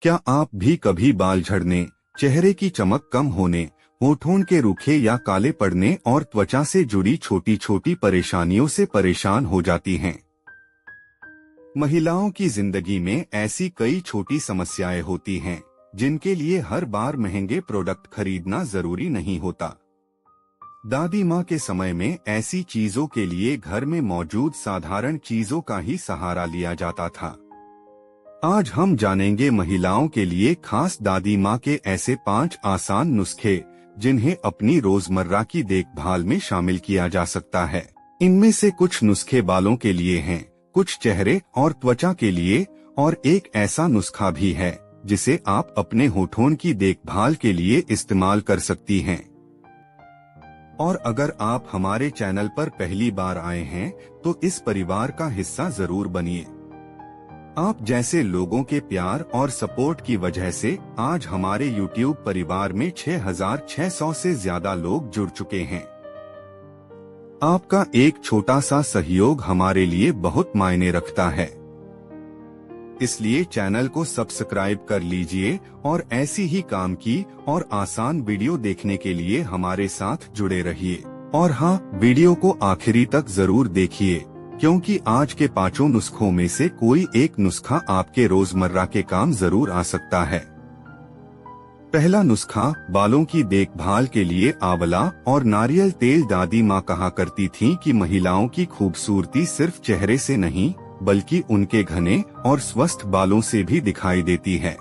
क्या आप भी कभी बाल झड़ने, चेहरे की चमक कम होने, होठों के रूखे या काले पड़ने और त्वचा से जुड़ी छोटी छोटी परेशानियों से परेशान हो जाती हैं? महिलाओं की जिंदगी में ऐसी कई छोटी समस्याएं होती हैं, जिनके लिए हर बार महंगे प्रोडक्ट खरीदना जरूरी नहीं होता। दादी माँ के समय में ऐसी चीजों के लिए घर में मौजूद साधारण चीजों का ही सहारा लिया जाता था। आज हम जानेंगे महिलाओं के लिए खास दादी माँ के ऐसे 5 आसान नुस्खे, जिन्हें अपनी रोजमर्रा की देखभाल में शामिल किया जा सकता है। इनमें से कुछ नुस्खे बालों के लिए हैं, कुछ चेहरे और त्वचा के लिए, और एक ऐसा नुस्खा भी है जिसे आप अपने होठों की देखभाल के लिए इस्तेमाल कर सकती हैं। और अगर आप हमारे चैनल पर पहली बार आए हैं तो इस परिवार का हिस्सा जरूर बनिए। आप जैसे लोगों के प्यार और सपोर्ट की वजह से आज हमारे YouTube परिवार में 6600 से ज्यादा लोग जुड़ चुके हैं। आपका एक छोटा सा सहयोग हमारे लिए बहुत मायने रखता है, इसलिए चैनल को सब्सक्राइब कर लीजिए और ऐसी ही काम की और आसान वीडियो देखने के लिए हमारे साथ जुड़े रहिए। और हाँ, वीडियो को आखिरी तक जरूर देखिए, क्योंकि आज के 5 नुस्खों में से कोई एक नुस्खा आपके रोजमर्रा के काम जरूर आ सकता है। पहला नुस्खा, बालों की देखभाल के लिए आंवला और नारियल तेल। दादी माँ कहा करती थीं कि महिलाओं की खूबसूरती सिर्फ चेहरे से नहीं, बल्कि उनके घने और स्वस्थ बालों से भी दिखाई देती है।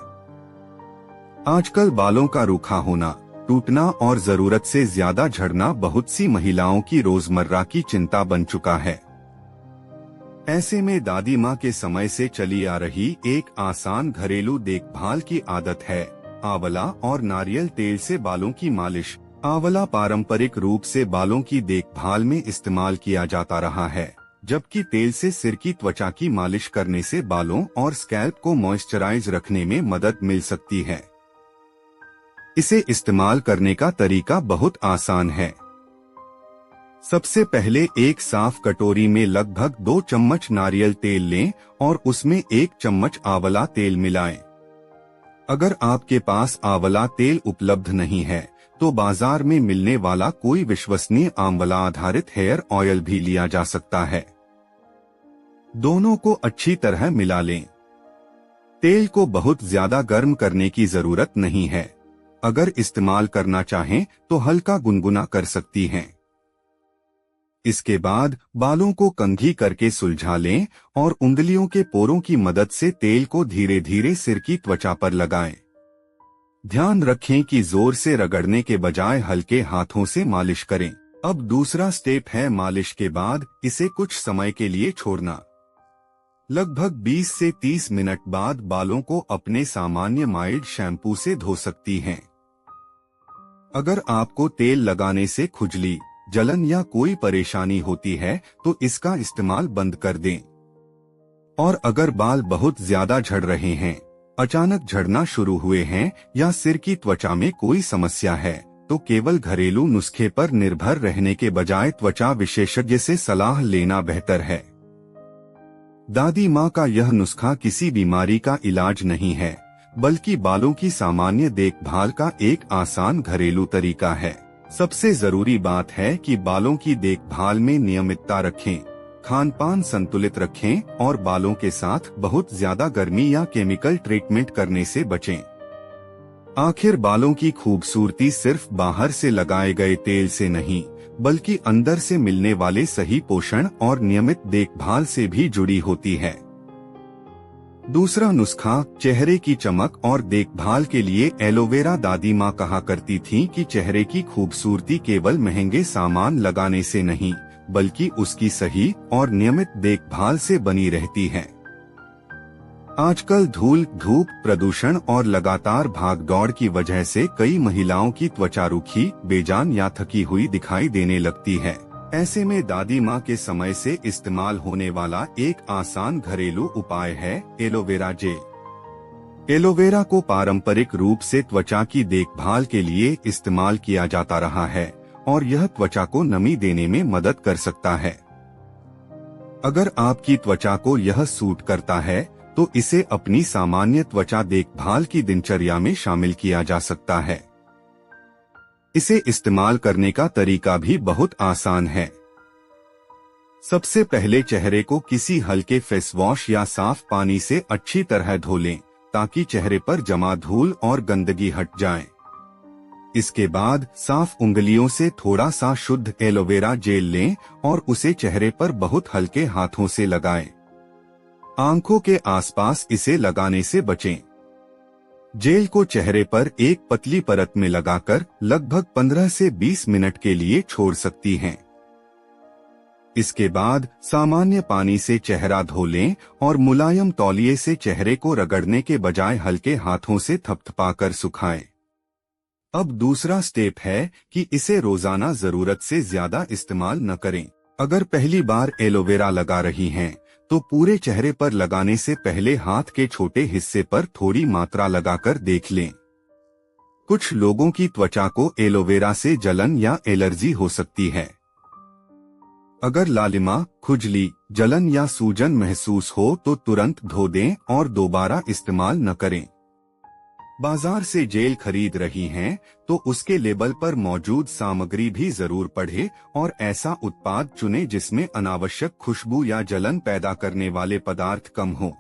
आजकल बालों का रूखा होना, टूटना और जरूरत से ज्यादा झड़ना बहुत सी महिलाओं की रोजमर्रा की चिंता बन चुका है। ऐसे में दादी माँ के समय से चली आ रही एक आसान घरेलू देखभाल की आदत है आंवला और नारियल तेल से बालों की मालिश। आंवला पारंपरिक रूप से बालों की देखभाल में इस्तेमाल किया जाता रहा है, जबकि तेल से सिर की त्वचा की मालिश करने से बालों और स्कैल्प को मॉइस्चराइज रखने में मदद मिल सकती है। इसे इस्तेमाल करने का तरीका बहुत आसान है। सबसे पहले एक साफ कटोरी में लगभग 2 चम्मच नारियल तेल लें और उसमें 1 चम्मच आंवला तेल मिलाएं। अगर आपके पास आंवला तेल उपलब्ध नहीं है तो बाजार में मिलने वाला कोई विश्वसनीय आंवला आधारित हेयर ऑयल भी लिया जा सकता है। दोनों को अच्छी तरह मिला लें। तेल को बहुत ज्यादा गर्म करने की जरूरत नहीं है। अगर इस्तेमाल करना चाहें तो हल्का गुनगुना कर सकती हैं। इसके बाद बालों को कंघी करके सुलझा लें और उंगलियों के पोरों की मदद से तेल को धीरे धीरे सिर की त्वचा पर लगाएं। ध्यान रखें कि जोर से रगड़ने के बजाय हल्के हाथों से मालिश करें। अब दूसरा स्टेप है मालिश के बाद इसे कुछ समय के लिए छोड़ना। लगभग 20 से 30 मिनट बाद बालों को अपने सामान्य माइल्ड शैम्पू से धो सकती हैं। अगर आपको तेल लगाने से खुजली, जलन या कोई परेशानी होती है तो इसका इस्तेमाल बंद कर दें। और अगर बाल बहुत ज्यादा झड़ रहे हैं, अचानक झड़ना शुरू हुए हैं या सिर की त्वचा में कोई समस्या है, तो केवल घरेलू नुस्खे पर निर्भर रहने के बजाय त्वचा विशेषज्ञ से सलाह लेना बेहतर है। दादी माँ का यह नुस्खा किसी बीमारी का इलाज नहीं है, बल्कि बालों की सामान्य देखभाल का एक आसान घरेलू तरीका है। सबसे जरूरी बात है कि बालों की देखभाल में नियमितता रखें, खानपान संतुलित रखें और बालों के साथ बहुत ज्यादा गर्मी या केमिकल ट्रीटमेंट करने से बचें। आखिर बालों की खूबसूरती सिर्फ बाहर से लगाए गए तेल से नहीं, बल्कि अंदर से मिलने वाले सही पोषण और नियमित देखभाल से भी जुड़ी होती है। दूसरा नुस्खा, चेहरे की चमक और देखभाल के लिए एलोवेरा। दादी माँ कहा करती थीं कि चेहरे की खूबसूरती केवल महंगे सामान लगाने से नहीं, बल्कि उसकी सही और नियमित देखभाल से बनी रहती है। आजकल धूल, धूप, प्रदूषण और लगातार भागदौड़ की वजह से कई महिलाओं की त्वचा रूखी, बेजान या थकी हुई दिखाई देने लगती है। ऐसे में दादी माँ के समय से इस्तेमाल होने वाला एक आसान घरेलू उपाय है एलोवेरा जेल। एलोवेरा को पारंपरिक रूप से त्वचा की देखभाल के लिए इस्तेमाल किया जाता रहा है और यह त्वचा को नमी देने में मदद कर सकता है। अगर आपकी त्वचा को यह सूट करता है तो इसे अपनी सामान्य त्वचा देखभाल की दिनचर्या में शामिल किया जा सकता है। इसे इस्तेमाल करने का तरीका भी बहुत आसान है। सबसे पहले चेहरे को किसी हल्के फेस वॉश या साफ पानी से अच्छी तरह धो लें ताकि चेहरे पर जमा धूल और गंदगी हट जाए। इसके बाद साफ उंगलियों से थोड़ा सा शुद्ध एलोवेरा जेल लें और उसे चेहरे पर बहुत हल्के हाथों से लगाएं। आंखों के आसपास इसे लगाने से बचें। जेल को चेहरे पर एक पतली परत में लगाकर लगभग 15 से 20 मिनट के लिए छोड़ सकती हैं। इसके बाद सामान्य पानी से चेहरा धो लें और मुलायम तौलिए से चेहरे को रगड़ने के बजाय हल्के हाथों से थपथपाकर सुखाएं। अब दूसरा स्टेप है कि इसे रोजाना जरूरत से ज्यादा इस्तेमाल न करें। अगर पहली बार एलोवेरा लगा रही हैं, तो पूरे चेहरे पर लगाने से पहले हाथ के छोटे हिस्से पर थोड़ी मात्रा लगाकर देख लें। कुछ लोगों की त्वचा को एलोवेरा से जलन या एलर्जी हो सकती है। अगर लालिमा, खुजली, जलन या सूजन महसूस हो तो तुरंत धो दें और दोबारा इस्तेमाल न करें। बाजार से जेल खरीद रही हैं, तो उसके लेबल पर मौजूद सामग्री भी जरूर पढ़ें और ऐसा उत्पाद चुनें जिसमें अनावश्यक खुशबू या जलन पैदा करने वाले पदार्थ कम हो।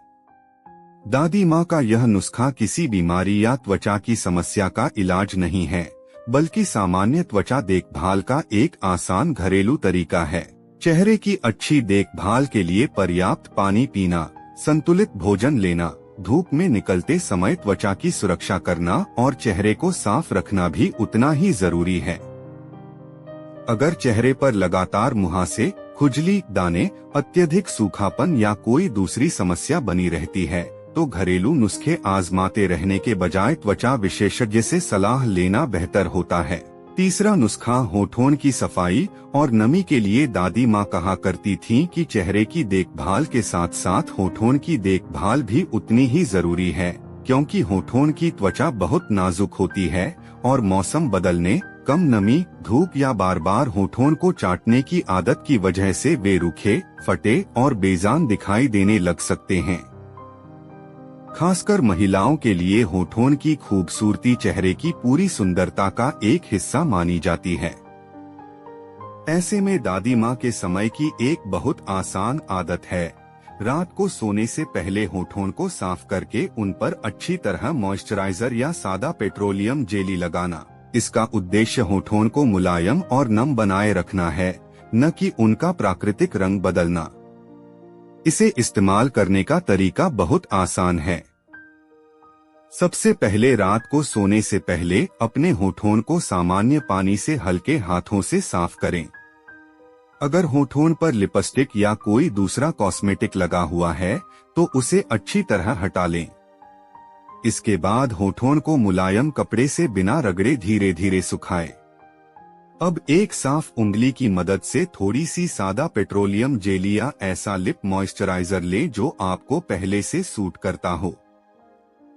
दादी माँ का यह नुस्खा किसी बीमारी या त्वचा की समस्या का इलाज नहीं है, बल्कि सामान्य त्वचा देखभाल का एक आसान घरेलू तरीका है। चेहरे की अच्छी देखभाल के लिए पर्याप्त पानी पीना, संतुलित भोजन लेना, धूप में निकलते समय त्वचा की सुरक्षा करना और चेहरे को साफ रखना भी उतना ही जरूरी है। अगर चेहरे पर लगातार मुहासे, खुजली, दाने, अत्यधिक सूखापन या कोई दूसरी समस्या बनी रहती है, तो घरेलू नुस्खे आजमाते रहने के बजाय त्वचा विशेषज्ञ से सलाह लेना बेहतर होता है। तीसरा नुस्खा होठों की सफाई और नमी के लिए दादी माँ कहा करती थीं कि चेहरे की देखभाल के साथ साथ होठों की देखभाल भी उतनी ही जरूरी है, क्योंकि होठों की त्वचा बहुत नाजुक होती है और मौसम बदलने, कम नमी, धूप या बार बार होठों को चाटने की आदत की वजह से वे रूखे, फटे और बेजान दिखाई देने लग सकते हैं। खासकर महिलाओं के लिए होठों की खूबसूरती चेहरे की पूरी सुंदरता का एक हिस्सा मानी जाती है। ऐसे में दादी माँ के समय की एक बहुत आसान आदत है, रात को सोने से पहले होठों को साफ करके उन पर अच्छी तरह मॉइस्चराइजर या सादा पेट्रोलियम जेली लगाना। इसका उद्देश्य होठों को मुलायम और नम बनाए रखना है, न कि उनका प्राकृतिक रंग बदलना। इसे इस्तेमाल करने का तरीका बहुत आसान है। सबसे पहले रात को सोने से पहले अपने होठों को सामान्य पानी से हल्के हाथों से साफ करें। अगर होठों पर लिपस्टिक या कोई दूसरा कॉस्मेटिक लगा हुआ है, तो उसे अच्छी तरह हटा लें। इसके बाद होठों को मुलायम कपड़े से बिना रगड़े धीरे धीरे सुखाएं। अब एक साफ उंगली की मदद से थोड़ी सी सादा पेट्रोलियम जेली या ऐसा लिप मॉइस्चराइजर लें जो आपको पहले से सूट करता हो।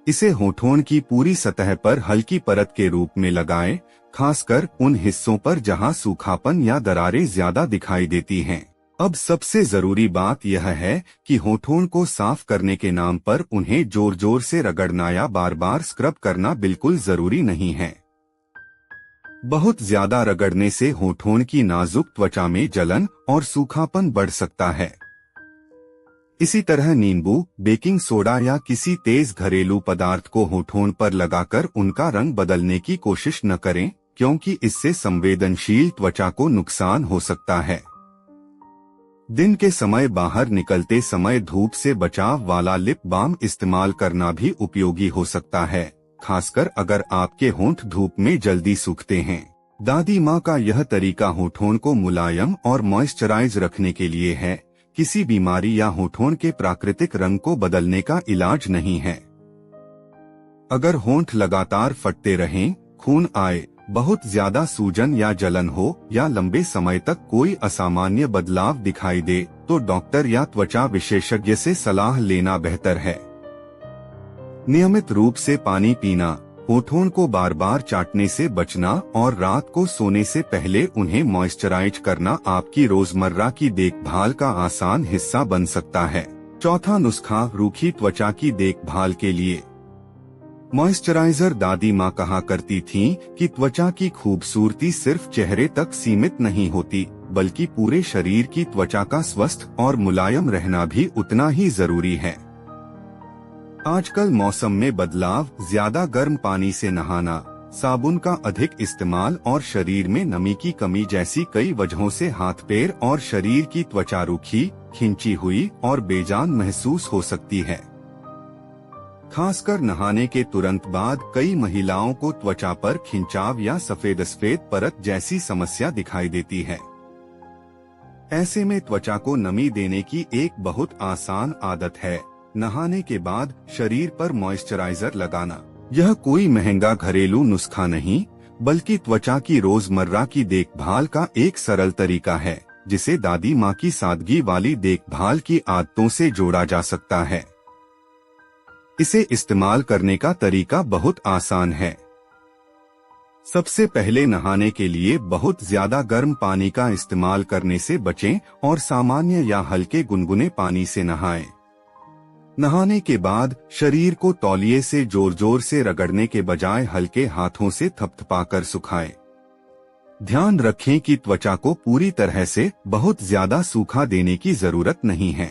इसे होठों की पूरी सतह पर हल्की परत के रूप में लगाएं, खासकर उन हिस्सों पर जहां सूखापन या दरारें ज्यादा दिखाई देती हैं। अब सबसे जरूरी बात यह है कि होठों को साफ करने के नाम पर उन्हें जोर जोर से रगड़ना या बार बार स्क्रब करना बिल्कुल जरूरी नहीं है। बहुत ज्यादा रगड़ने से होठों की नाजुक त्वचा में जलन और सूखापन बढ़ सकता है। इसी तरह नींबू, बेकिंग सोडा या किसी तेज घरेलू पदार्थ को होठों पर लगाकर उनका रंग बदलने की कोशिश न करें, क्योंकि इससे संवेदनशील त्वचा को नुकसान हो सकता है। दिन के समय बाहर निकलते समय धूप से बचाव वाला लिप बाम इस्तेमाल करना भी उपयोगी हो सकता है, खासकर अगर आपके होंठ धूप में जल्दी सूखते हैं। दादी माँ का यह तरीका होठों को मुलायम और मॉइस्चराइज रखने के लिए है, किसी बीमारी या होठों के प्राकृतिक रंग को बदलने का इलाज नहीं है। अगर होंठ लगातार फटते रहें, खून आए, बहुत ज्यादा सूजन या जलन हो या लंबे समय तक कोई असामान्य बदलाव दिखाई दे, तो डॉक्टर या त्वचा विशेषज्ञ से सलाह लेना बेहतर है। नियमित रूप से पानी पीना, होठों को बार बार चाटने से बचना और रात को सोने से पहले उन्हें मॉइस्चराइज करना आपकी रोजमर्रा की देखभाल का आसान हिस्सा बन सकता है। चौथा नुस्खा रूखी त्वचा की देखभाल के लिए। मॉइस्चराइजर। दादी माँ कहा करती थीं कि त्वचा की खूबसूरती सिर्फ चेहरे तक सीमित नहीं होती, बल्कि पूरे शरीर की त्वचा का स्वस्थ और मुलायम रहना भी उतना ही जरूरी है। आजकल मौसम में बदलाव, ज्यादा गर्म पानी से नहाना, साबुन का अधिक इस्तेमाल और शरीर में नमी की कमी जैसी कई वजहों से हाथ पैर और शरीर की त्वचा रूखी, खिंची हुई और बेजान महसूस हो सकती है। खासकर नहाने के तुरंत बाद कई महिलाओं को त्वचा पर खिंचाव या सफेद परत जैसी समस्या दिखाई देती है। ऐसे में त्वचा को नमी देने की एक बहुत आसान आदत है नहाने के बाद शरीर पर मॉइस्चराइजर लगाना। यह कोई महंगा घरेलू नुस्खा नहीं, बल्कि त्वचा की रोजमर्रा की देखभाल का एक सरल तरीका है, जिसे दादी माँ की सादगी वाली देखभाल की आदतों से जोड़ा जा सकता है। इसे इस्तेमाल करने का तरीका बहुत आसान है। सबसे पहले नहाने के लिए बहुत ज्यादा गर्म पानी का इस्तेमाल करने से बचें और सामान्य या हल्के गुनगुने पानी से नहाएं। नहाने के बाद शरीर को तौलिए से जोर जोर से रगड़ने के बजाय हल्के हाथों से थपथपाकर सुखाएं। ध्यान रखें कि त्वचा को पूरी तरह से बहुत ज्यादा सूखा देने की जरूरत नहीं है।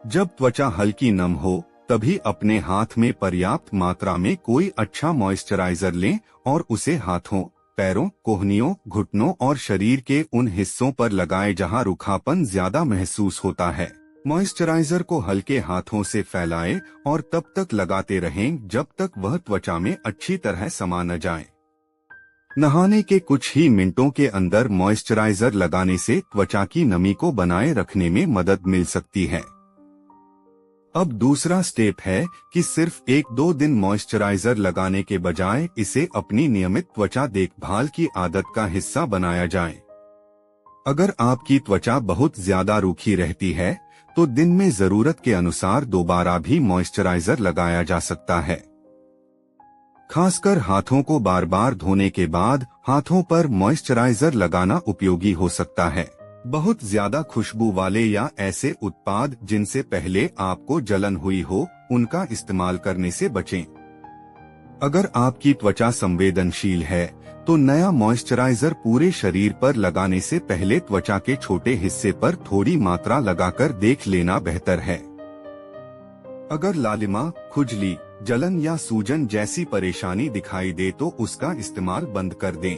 जब त्वचा हल्की नम हो तभी अपने हाथ में पर्याप्त मात्रा में कोई अच्छा मॉइस्चराइजर लें और उसे हाथों, पैरों, कोहनियों, घुटनों और शरीर के उन हिस्सों पर लगाएं जहां रूखापन ज्यादा महसूस होता है। मॉइस्चराइजर को हल्के हाथों से फैलाएं और तब तक लगाते रहें जब तक वह त्वचा में अच्छी तरह समा न जाए। नहाने के कुछ ही मिनटों के अंदर मॉइस्चराइजर लगाने से त्वचा की नमी को बनाए रखने में मदद मिल सकती है। अब दूसरा स्टेप है कि सिर्फ 1-2 दिन मॉइस्चराइजर लगाने के बजाय इसे अपनी नियमित त्वचा देखभाल की आदत का हिस्सा बनाया जाए। अगर आपकी त्वचा बहुत ज्यादा रूखी रहती है तो दिन में जरूरत के अनुसार दोबारा भी मॉइस्चराइजर लगाया जा सकता है। खासकर हाथों को बार बार धोने के बाद हाथों पर मॉइस्चराइजर लगाना उपयोगी हो सकता है। बहुत ज्यादा खुशबू वाले या ऐसे उत्पाद जिनसे पहले आपको जलन हुई हो, उनका इस्तेमाल करने से बचें। अगर आपकी त्वचा संवेदनशील है तो नया मॉइस्चराइजर पूरे शरीर पर लगाने से पहले त्वचा के छोटे हिस्से पर थोड़ी मात्रा लगाकर देख लेना बेहतर है। अगर लालिमा, खुजली, जलन या सूजन जैसी परेशानी दिखाई दे तो उसका इस्तेमाल बंद कर दें।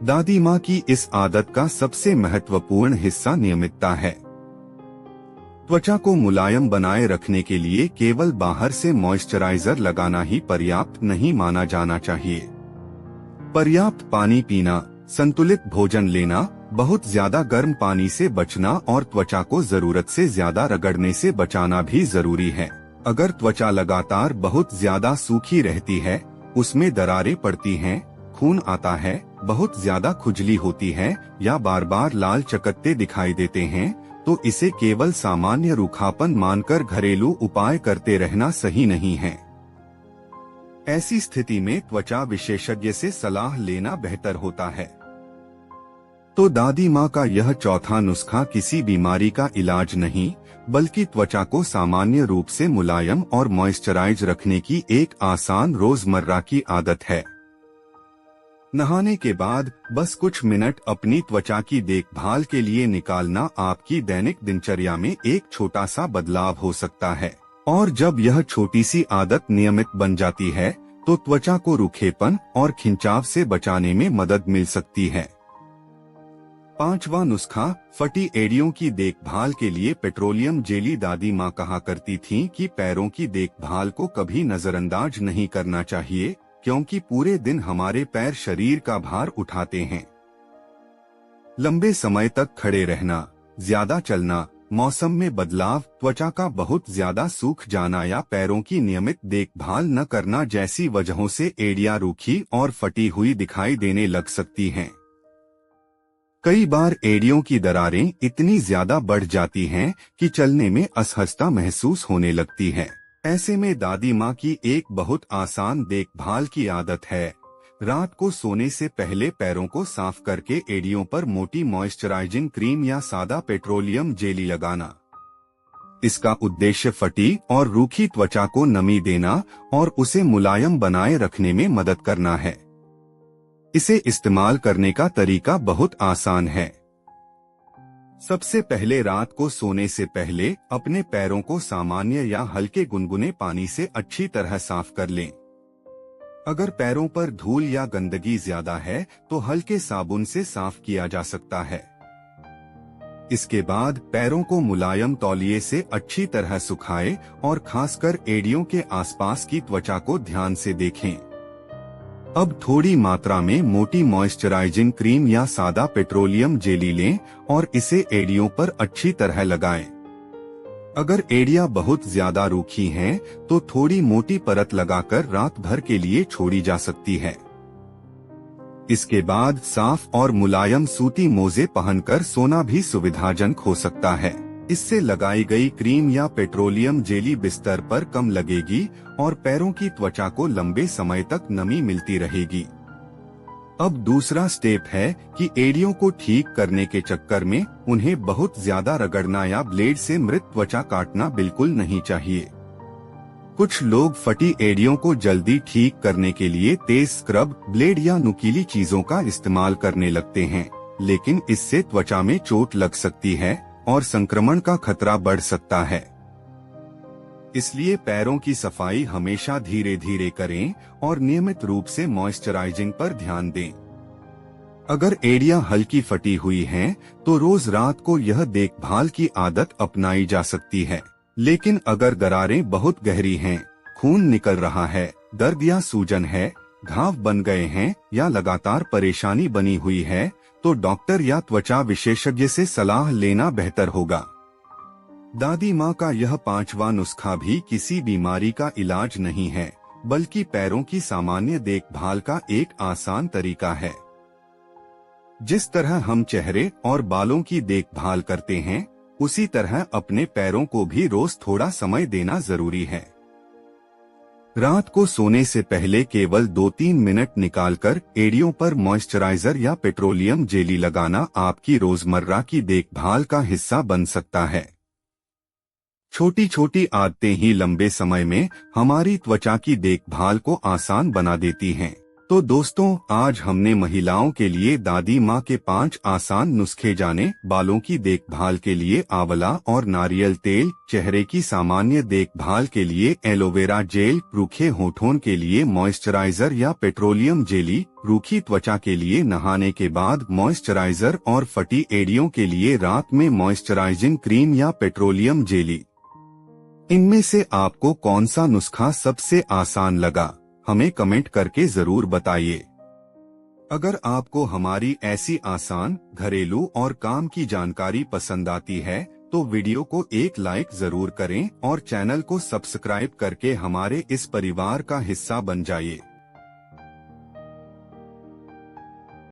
दादी माँ की इस आदत का सबसे महत्वपूर्ण हिस्सा नियमितता है। त्वचा को मुलायम बनाए रखने के लिए केवल बाहर से मॉइस्चराइजर लगाना ही पर्याप्त नहीं माना जाना चाहिए। पर्याप्त पानी पीना, संतुलित भोजन लेना, बहुत ज्यादा गर्म पानी से बचना और त्वचा को जरूरत से ज्यादा रगड़ने से बचाना भी जरूरी है। अगर त्वचा लगातार बहुत ज्यादा सूखी रहती है, उसमें दरारें पड़ती हैं, खून आता है, बहुत ज्यादा खुजली होती है या बार बार लाल चकत्ते दिखाई देते हैं, तो इसे केवल सामान्य रूखापन मानकर घरेलू उपाय करते रहना सही नहीं है। ऐसी स्थिति में त्वचा विशेषज्ञ से सलाह लेना बेहतर होता है। तो दादी माँ का यह चौथा नुस्खा किसी बीमारी का इलाज नहीं, बल्कि त्वचा को सामान्य रूप से मुलायम और मॉइस्चराइज रखने की एक आसान रोजमर्रा की आदत है। नहाने के बाद बस कुछ मिनट अपनी त्वचा की देखभाल के लिए निकालना आपकी दैनिक दिनचर्या में एक छोटा सा बदलाव हो सकता है, और जब यह छोटी सी आदत नियमित बन जाती है तो त्वचा को रूखेपन और खिंचाव से बचाने में मदद मिल सकती है। पांचवा नुस्खा, फटी एड़ियों की देखभाल के लिए पेट्रोलियम जेली। दादी माँ कहा करती थीं कि पैरों की देखभाल को कभी नजरअंदाज नहीं करना चाहिए, क्योंकि पूरे दिन हमारे पैर शरीर का भार उठाते हैं। लंबे समय तक खड़े रहना, ज्यादा चलना, मौसम में बदलाव, त्वचा का बहुत ज्यादा सूख जाना या पैरों की नियमित देखभाल न करना जैसी वजहों से एड़ियां रूखी और फटी हुई दिखाई देने लग सकती हैं। कई बार एड़ियों की दरारें इतनी ज्यादा बढ़ जाती हैं कि चलने में असहजता महसूस होने लगती है। ऐसे में दादी माँ की एक बहुत आसान देखभाल की आदत है, रात को सोने से पहले पैरों को साफ करके एड़ियों पर मोटी मॉइस्चराइजिंग क्रीम या सादा पेट्रोलियम जेली लगाना। इसका उद्देश्य फटी और रूखी त्वचा को नमी देना और उसे मुलायम बनाए रखने में मदद करना है। इसे इस्तेमाल करने का तरीका बहुत आसान है। सबसे पहले रात को सोने से पहले अपने पैरों को सामान्य या हल्के गुनगुने पानी से अच्छी तरह साफ कर लें। अगर पैरों पर धूल या गंदगी ज्यादा है तो हल्के साबुन से साफ किया जा सकता है। इसके बाद पैरों को मुलायम तौलिए से अच्छी तरह सुखाएं और खासकर एड़ियों के आसपास की त्वचा को ध्यान से देखें। अब थोड़ी मात्रा में मोटी मॉइस्चराइजिंग क्रीम या सादा पेट्रोलियम जेली लें और इसे एड़ियों पर अच्छी तरह लगाएं। अगर एड़ियां बहुत ज्यादा रूखी हैं, तो थोड़ी मोटी परत लगाकर रात भर के लिए छोड़ी जा सकती है। इसके बाद साफ और मुलायम सूती मोजे पहनकर सोना भी सुविधाजनक हो सकता है। इससे लगाई गई क्रीम या पेट्रोलियम जेली बिस्तर पर कम लगेगी और पैरों की त्वचा को लंबे समय तक नमी मिलती रहेगी। अब दूसरा स्टेप है कि एड़ियों को ठीक करने के चक्कर में उन्हें बहुत ज्यादा रगड़ना या ब्लेड से मृत त्वचा काटना बिल्कुल नहीं चाहिए। कुछ लोग फटी एड़ियों को जल्दी ठीक करने के लिए तेज स्क्रब, ब्लेड या नुकीली चीजों का इस्तेमाल करने लगते हैं, लेकिन इससे त्वचा में चोट लग सकती है और संक्रमण का खतरा बढ़ सकता है। इसलिए पैरों की सफाई हमेशा धीरे धीरे करें और नियमित रूप से मॉइस्चराइजिंग पर ध्यान दें। अगर एड़ियां हल्की फटी हुई हैं, तो रोज रात को यह देखभाल की आदत अपनाई जा सकती है। लेकिन अगर दरारें बहुत गहरी हैं, खून निकल रहा है, दर्द या सूजन है, घाव बन गए हैं या लगातार परेशानी बनी हुई है, तो डॉक्टर या त्वचा विशेषज्ञ से सलाह लेना बेहतर होगा। दादी माँ का यह 5वां नुस्खा भी किसी बीमारी का इलाज नहीं है, बल्कि पैरों की सामान्य देखभाल का एक आसान तरीका है। जिस तरह हम चेहरे और बालों की देखभाल करते हैं, उसी तरह अपने पैरों को भी रोज थोड़ा समय देना जरूरी है। रात को सोने से पहले केवल 2-3 मिनट निकालकर एड़ियों पर मॉइस्चराइजर या पेट्रोलियम जेली लगाना आपकी रोजमर्रा की देखभाल का हिस्सा बन सकता है। छोटी छोटी आदतें ही लंबे समय में हमारी त्वचा की देखभाल को आसान बना देती हैं। तो दोस्तों, आज हमने महिलाओं के लिए दादी माँ के 5 आसान नुस्खे जाने। बालों की देखभाल के लिए आंवला और नारियल तेल, चेहरे की सामान्य देखभाल के लिए एलोवेरा जेल, रूखे होठों के लिए मॉइस्चराइजर या पेट्रोलियम जेली, रूखी त्वचा के लिए नहाने के बाद मॉइस्चराइजर और फटी एड़ियों के लिए रात में मॉइस्चराइजिंग क्रीम या पेट्रोलियम जेली। इनमें से आपको कौन सा नुस्खा सबसे आसान लगा, हमें कमेंट करके जरूर बताइए। अगर आपको हमारी ऐसी आसान घरेलू और काम की जानकारी पसंद आती है, तो वीडियो को एक लाइक जरूर करें और चैनल को सब्सक्राइब करके हमारे इस परिवार का हिस्सा बन जाइए।